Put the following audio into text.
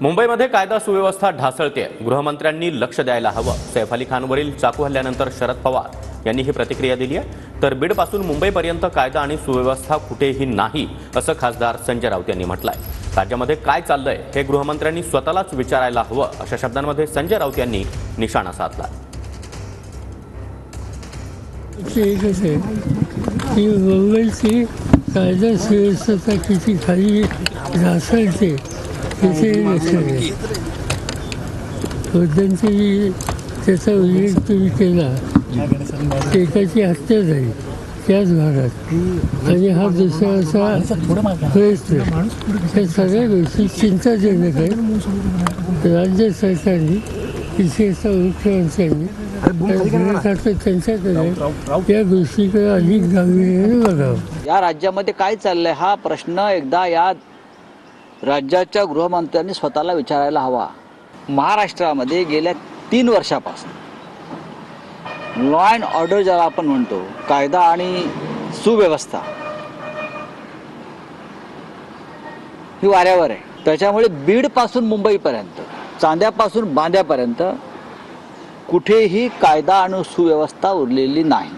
मुंबईमध्ये कायदा सुव्यवस्था ढासळते, गृहमंत्र्यांनी लक्ष द्यायला हवं. सैफ अली खानवरील चाकू हल्ल्यानंतर शरद पवार यांनी ही प्रतिक्रिया दिली आहे. तर बीडपासून मुंबईपर्यंत कायदा आणि सुव्यवस्था कुठेही नाही असं खासदार संजय राऊत यांनी म्हटलंय. राज्यामध्ये काय चाललंय हे गृहमंत्र्यांनी स्वतःलाच विचारायला हवं अशा शब्दांमध्ये संजय राऊत यांनी निशाणा साधला. मुंबईची कायदा सुव्यवस्था किती खाली ढासळते मध्यंतरी त्याचा उल्लेख तुम्ही केला. एकाची हत्या झाली त्याच भागात आणि हा दुसरा असा प्रयत्न. या सगळ्या गोष्टी चिंताजनक आहेत. राज्य सरकारने विशेषतः मुख्यमंत्र्यांनी त्यांच्याकडे या गोष्टीकडे अधिक गांभीर्याने बघावं. या राज्यामध्ये काय चाललंय हा प्रश्न एकदा या राज्याच्या गृहमंत्र्यांनी स्वतःला विचारायला हवा. महाराष्ट्रामध्ये गेल्या 3 वर्षापासून लॉ अँड ऑर्डर ज्याला आपण म्हणतो, कायदा आणि सुव्यवस्था ही वाऱ्यावर आहे. त्याच्यामुळे बीडपासून मुंबईपर्यंत, चांद्यापासून बांद्यापर्यंत कुठेही कायदा आणि सुव्यवस्था उरलेली नाही.